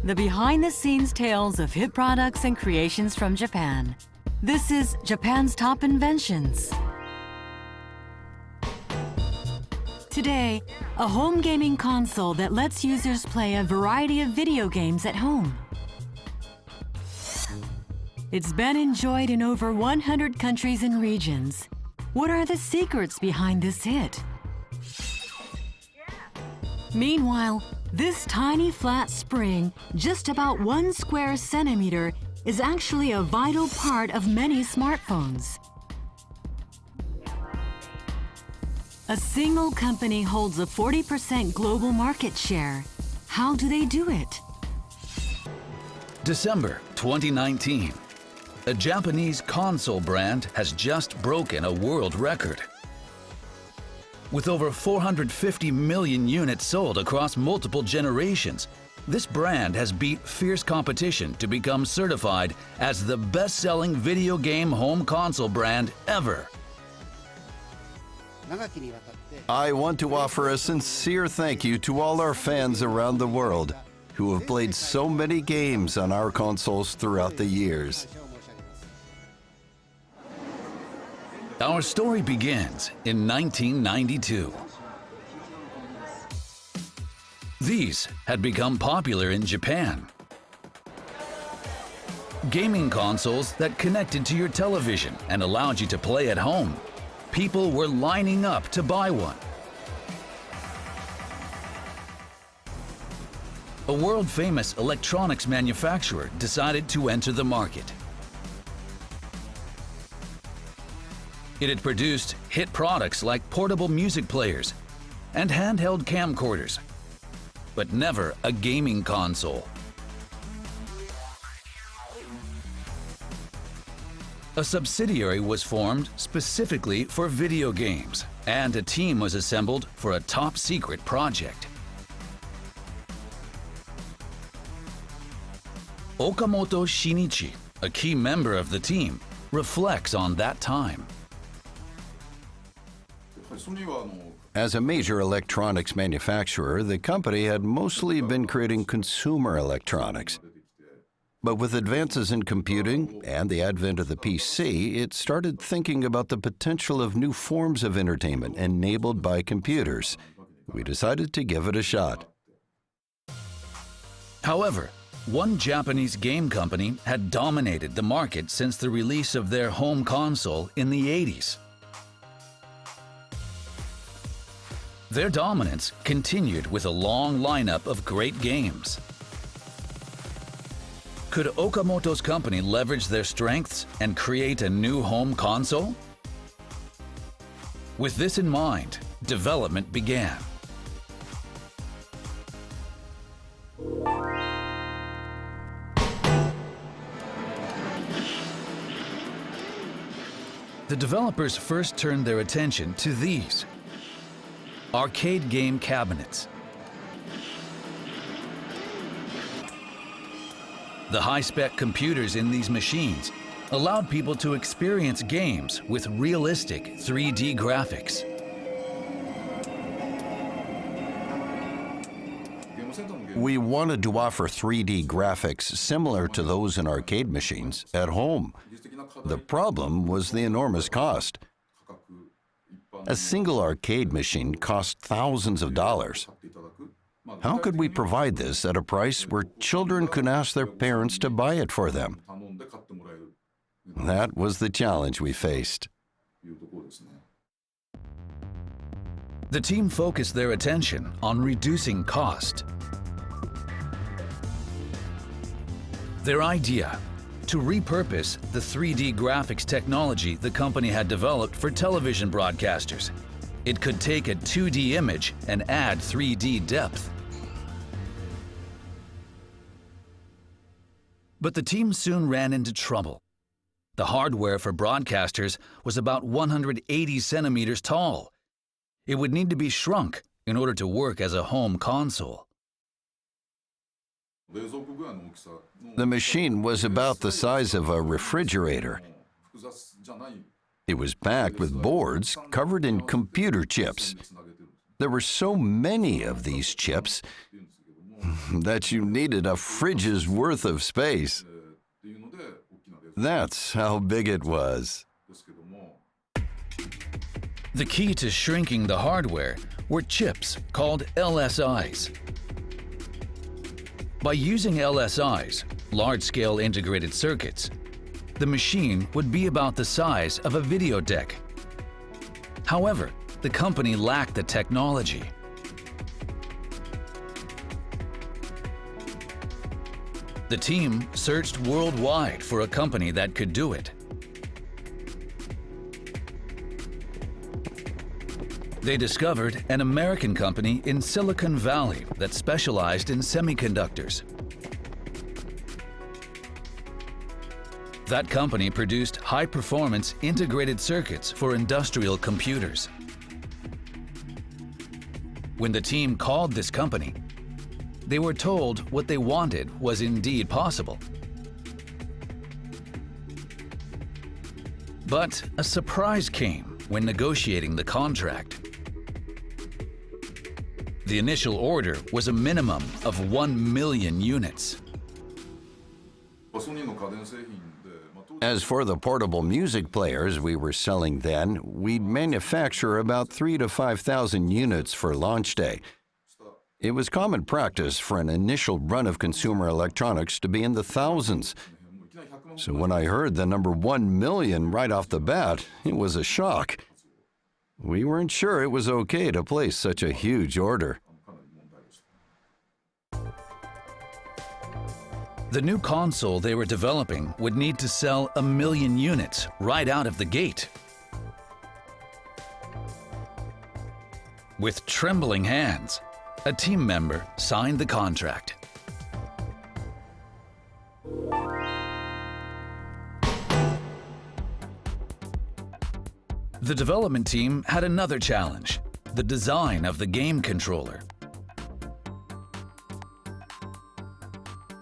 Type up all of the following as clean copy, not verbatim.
the behind-the-scenes tales of hit products and creations from Japan. This is Japan's Top Inventions. Today, a home gaming console that lets users play a variety of video games at home. It's been enjoyed in over 100 countries and regions. What are the secrets behind this hit? Meanwhile, this tiny flat spring, just about 1 square centimeter, is actually a vital part of many smartphones. A single company holds a 40% global market share. How do they do it? December 2019. A Japanese console brand has just broken a world record. With over 450 million units sold across multiple generations, this brand has beat fierce competition to become certified as the best-selling video game home console brand ever. I want to offer a sincere thank you to all our fans around the world who have played so many games on our consoles throughout the years. Our story begins in 1992. These had become popular in Japan. Gaming consoles that connected to your television and allowed you to play at home. People were lining up to buy one. A world-famous electronics manufacturer decided to enter the market. It had produced hit products like portable music players and handheld camcorders, but never a gaming console. A subsidiary was formed specifically for video games, and a team was assembled for a top-secret project. Okamoto Shinichi, a key member of the team, reflects on that time. As a major electronics manufacturer, the company had mostly been creating consumer electronics. But with advances in computing and the advent of the PC, it started thinking about the potential of new forms of entertainment enabled by computers. We decided to give it a shot. However, one Japanese game company had dominated the market since the release of their home console in the 80s. Their dominance continued with a long lineup of great games. Could Okamoto's company leverage their strengths and create a new home console? With this in mind, development began. The developers first turned their attention to these arcade game cabinets. The high-spec computers in these machines allowed people to experience games with realistic 3D graphics. We wanted to offer 3D graphics similar to those in arcade machines at home. The problem was the enormous cost. A single arcade machine cost thousands of dollars. How could we provide this at a price where children could ask their parents to buy it for them? That was the challenge we faced. The team focused their attention on reducing cost. Their idea: to repurpose the 3D graphics technology the company had developed for television broadcasters. It could take a 2D image and add 3D depth. But the team soon ran into trouble. The hardware for broadcasters was about 180 centimeters tall. It would need to be shrunk in order to work as a home console. The machine was about the size of a refrigerator. It was packed with boards covered in computer chips. There were so many of these chips, that you needed a fridge's worth of space. That's how big it was. The key to shrinking the hardware were chips called LSIs. By using LSIs, large-scale integrated circuits, the machine would be about the size of a video deck. However, the company lacked the technology. The team searched worldwide for a company that could do it. They discovered an American company in Silicon Valley that specialized in semiconductors. That company produced high-performance integrated circuits for industrial computers. When the team called this company, they were told what they wanted was indeed possible. But a surprise came when negotiating the contract. The initial order was a minimum of 1 million units. As for the portable music players we were selling then, we'd manufacture about 3,000 to 5,000 units for launch day. It was common practice for an initial run of consumer electronics to be in the thousands. So when I heard the number 1 million right off the bat, it was a shock. We weren't sure it was okay to place such a huge order. The new console they were developing would need to sell 1 million units right out of the gate. With trembling hands, a team member signed the contract. The development team had another challenge: the design of the game controller.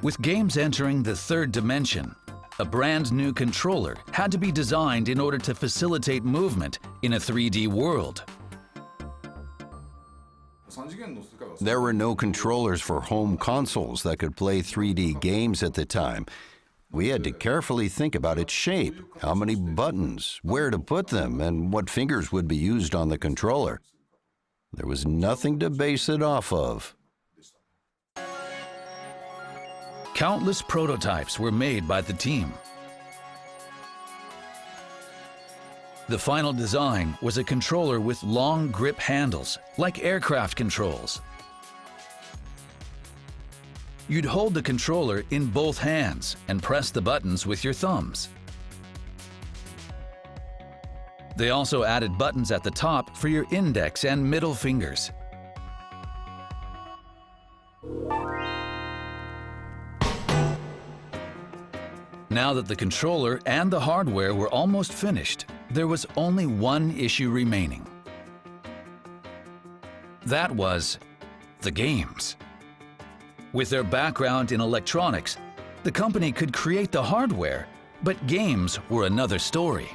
With games entering the third dimension, a brand new controller had to be designed in order to facilitate movement in a 3D world. There were no controllers for home consoles that could play 3D games at the time. We had to carefully think about its shape, how many buttons, where to put them, and what fingers would be used on the controller. There was nothing to base it off of. Countless prototypes were made by the team. The final design was a controller with long grip handles, like aircraft controls. You'd hold the controller in both hands and press the buttons with your thumbs. They also added buttons at the top for your index and middle fingers. Now that the controller and the hardware were almost finished, there was only one issue remaining. That was the games. With their background in electronics, the company could create the hardware, but games were another story.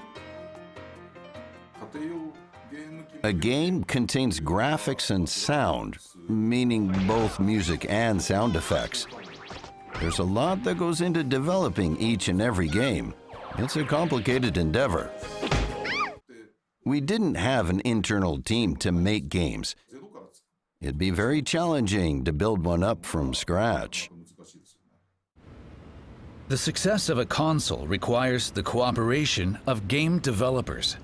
A game contains graphics and sound, meaning both music and sound effects. There's a lot that goes into developing each and every game. It's a complicated endeavor. We didn't have an internal team to make games. It'd be very challenging to build one up from scratch. The success of a console requires the cooperation of game developers.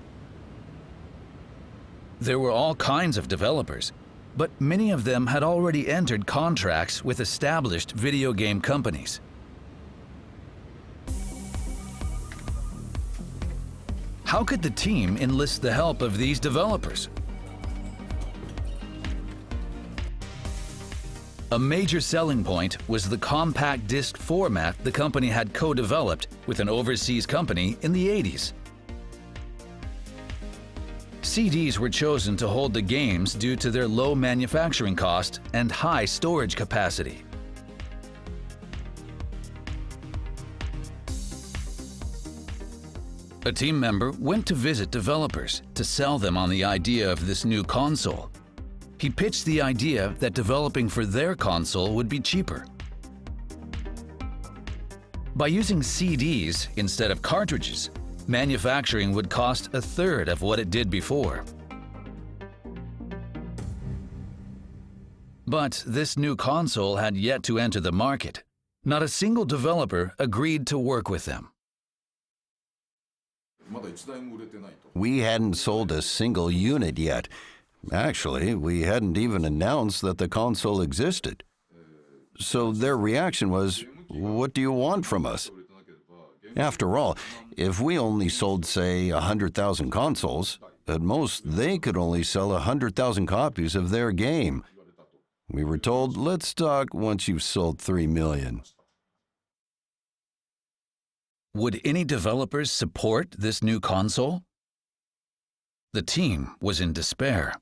There were all kinds of developers, but many of them had already entered contracts with established video game companies. How could the team enlist the help of these developers? A major selling point was the compact disc format the company had co-developed with an overseas company in the 80s. CDs were chosen to hold the games due to their low manufacturing cost and high storage capacity. A team member went to visit developers to sell them on the idea of this new console. He pitched the idea that developing for their console would be cheaper. By using CDs instead of cartridges, manufacturing would cost a third of what it did before. But this new console had yet to enter the market. Not a single developer agreed to work with them. We hadn't sold a single unit yet. Actually, we hadn't even announced that the console existed. So their reaction was, "What do you want from us?" After all, if we only sold, say, 100,000 consoles, at most they could only sell 100,000 copies of their game. We were told, "Let's talk once you've sold 3 million." Would any developers support this new console? The team was in despair.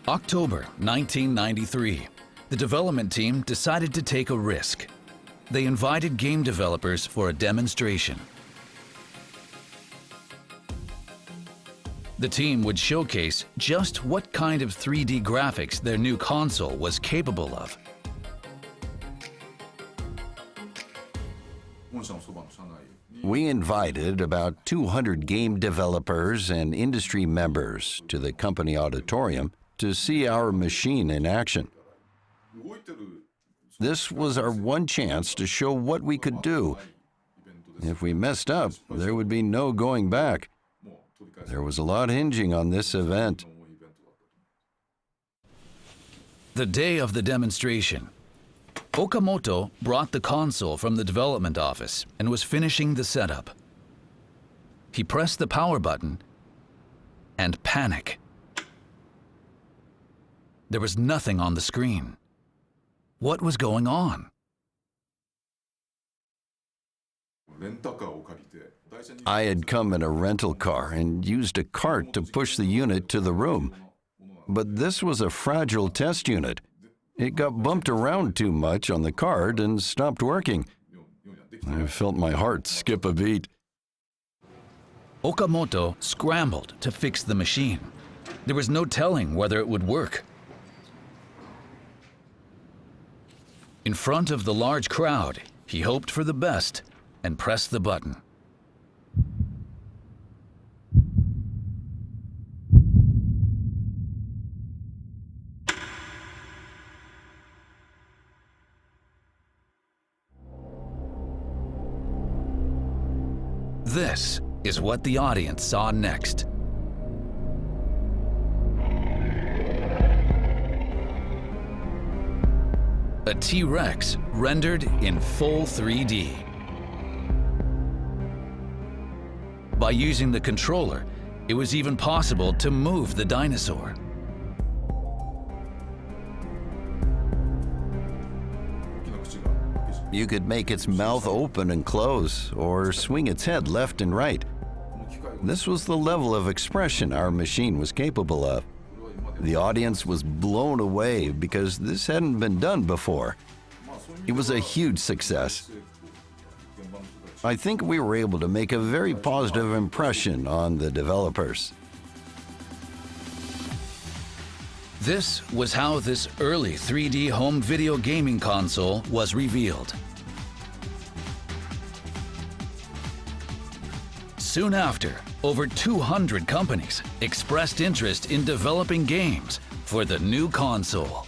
October 1993, the development team decided to take a risk. They invited game developers for a demonstration. The team would showcase just what kind of 3D graphics their new console was capable of. We invited about 200 game developers and industry members to the company auditorium to see our machine in action. This was our one chance to show what we could do. If we messed up, there would be no going back. There was a lot hinging on this event. The day of the demonstration, Okamoto brought the console from the development office and was finishing the setup. He pressed the power button and panic. There was nothing on the screen. What was going on? I had come in a rental car and used a cart to push the unit to the room. But this was a fragile test unit. It got bumped around too much on the cart and stopped working. I felt my heart skip a beat. Okamoto scrambled to fix the machine. There was no telling whether it would work. In front of the large crowd, he hoped for the best and pressed the button. This is what the audience saw next. A T-Rex rendered in full 3D. By using the controller, it was even possible to move the dinosaur. You could make its mouth open and close, or swing its head left and right. This was the level of expression our machine was capable of. The audience was blown away because this hadn't been done before. It was a huge success. I think we were able to make a very positive impression on the developers. This was how this early 3D home video gaming console was revealed. Soon after, over 200 companies expressed interest in developing games for the new console.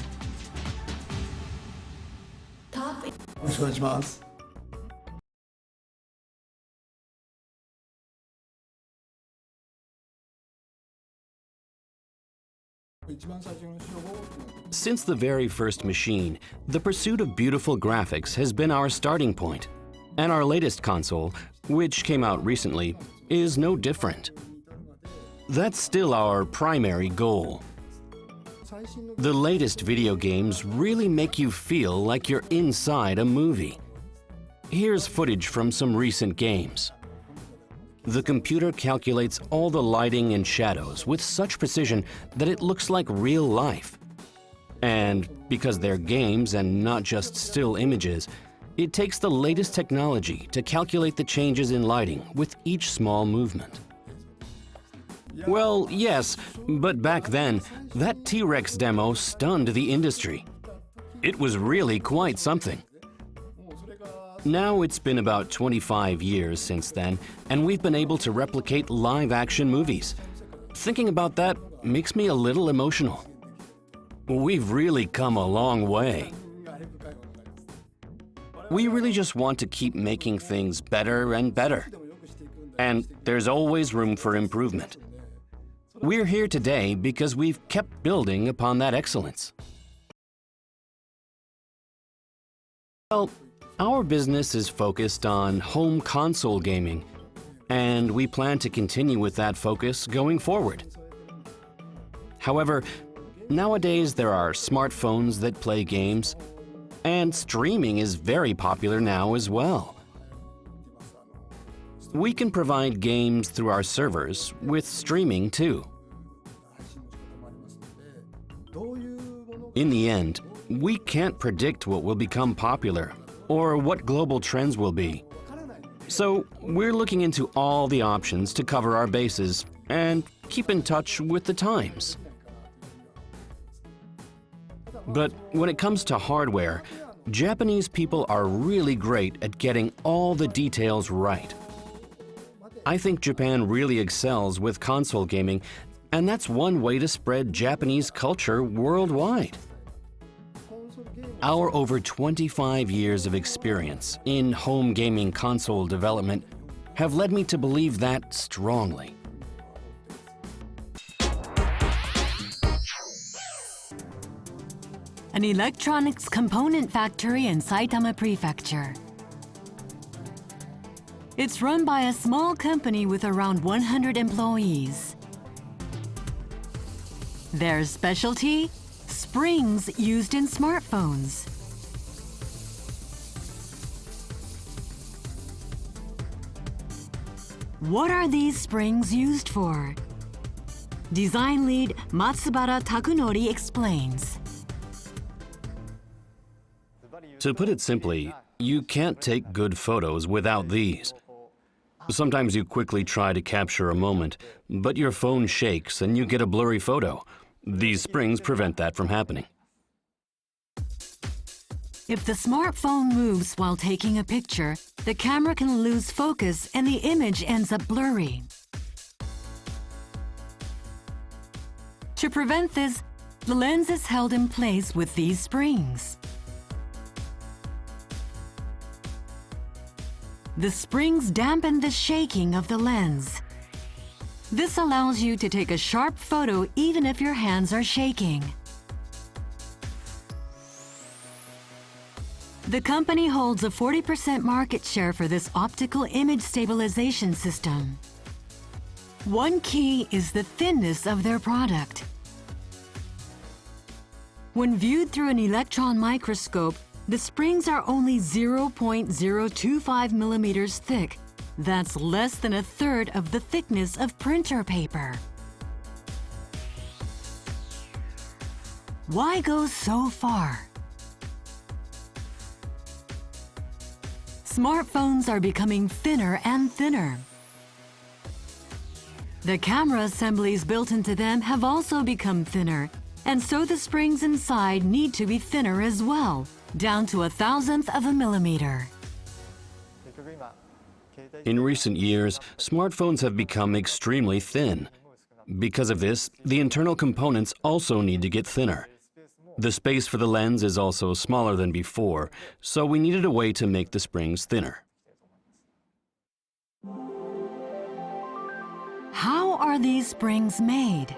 Since the very first machine, the pursuit of beautiful graphics has been our starting point. And our latest console, which came out recently, is no different. That's still our primary goal. The latest video games really make you feel like you're inside a movie. Here's footage from some recent games. The computer calculates all the lighting and shadows with such precision that it looks like real life. And because they're games and not just still images, It takes the latest technology to calculate the changes in lighting with each small movement. Well, yes, but back then, that T-Rex demo stunned the industry. It was really quite something. Now it's been about 25 years since then, and we've been able to replicate live-action movies. Thinking about that makes me a little emotional. We've really come a long way. We really just want to keep making things better and better. And there's always room for improvement. We're here today because we've kept building upon that excellence. Well, our business is focused on home console gaming, and we plan to continue with that focus going forward. However, nowadays there are smartphones that play games, and streaming is very popular now as well. We can provide games through our servers with streaming too. In the end, we can't predict what will become popular or what global trends will be. So we're looking into all the options to cover our bases and keep in touch with the times. But when it comes to hardware, Japanese people are really great at getting all the details right. I think Japan really excels with console gaming, and that's one way to spread Japanese culture worldwide. Our over 25 years of experience in home gaming console development have led me to believe that strongly. An electronics component factory in Saitama Prefecture. It's run by a small company with around 100 employees. Their specialty? Springs used in smartphones. What are these springs used for? Design lead Matsubara Takunori explains. To put it simply, you can't take good photos without these. Sometimes you quickly try to capture a moment, but your phone shakes and you get a blurry photo. These springs prevent that from happening. If the smartphone moves while taking a picture, the camera can lose focus and the image ends up blurry. To prevent this, the lens is held in place with these springs. The springs dampen the shaking of the lens. This allows you to take a sharp photo even if your hands are shaking. The company holds a 40% market share for this optical image stabilization system. One key is the thinness of their product. When viewed through an electron microscope, the springs are only 0.025 millimeters thick. That's less than a third of the thickness of printer paper. Why go so far? Smartphones are becoming thinner and thinner. The camera assemblies built into them have also become thinner, and so the springs inside need to be thinner as well, down to 1/1000th of a millimeter. In recent years, smartphones have become extremely thin. Because of this, the internal components also need to get thinner. The space for the lens is also smaller than before, so we needed a way to make the springs thinner. How are these springs made?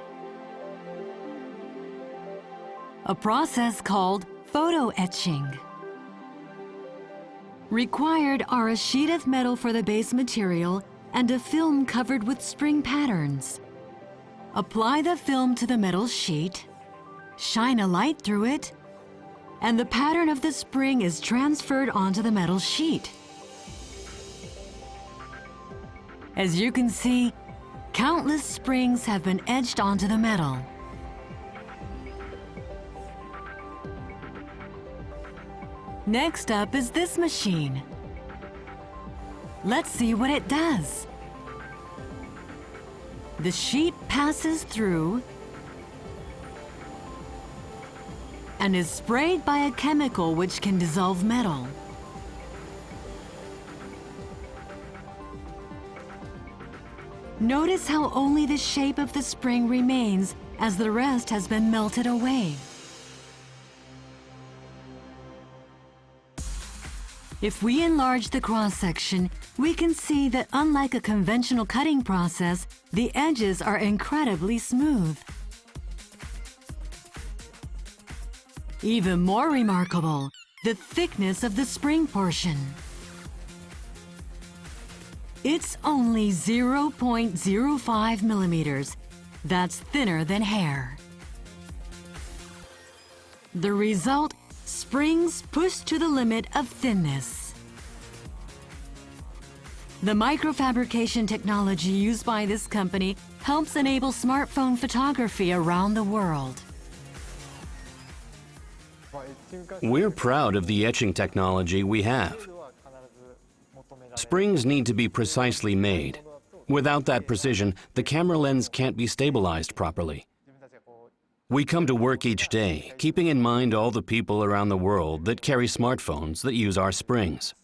A process called photo etching. Required are a sheet of metal for the base material and a film covered with spring patterns. Apply the film to the metal sheet, shine a light through it, and the pattern of the spring is transferred onto the metal sheet. As you can see, countless springs have been etched onto the metal. Next up is this machine. Let's see what it does. The sheet passes through and is sprayed by a chemical which can dissolve metal. Notice how only the shape of the spring remains as the rest has been melted away. If we enlarge the cross-section, we can see that unlike a conventional cutting process, the edges are incredibly smooth. Even more remarkable, the thickness of the spring portion. It's only 0.05 millimeters. That's thinner than hair. The result, springs pushed to the limit of thinness. The microfabrication technology used by this company helps enable smartphone photography around the world. We're proud of the etching technology we have. Springs need to be precisely made. Without that precision, the camera lens can't be stabilized properly. We come to work each day, keeping in mind all the people around the world that carry smartphones that use our springs.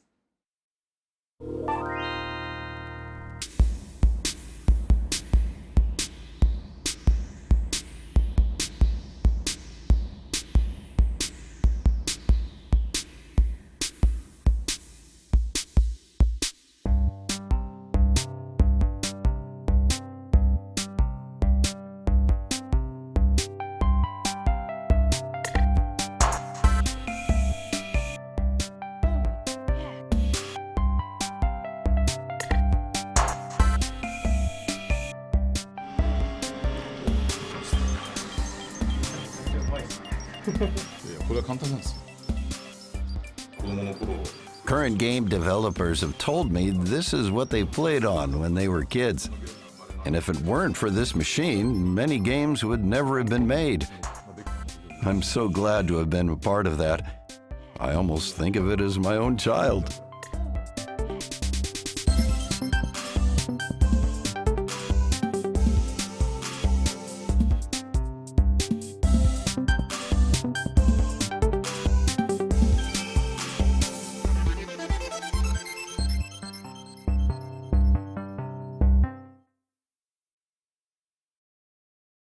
Current game developers have told me this is what they played on when they were kids. And if it weren't for this machine, many games would never have been made. I'm so glad to have been a part of that. I almost think of it as my own child.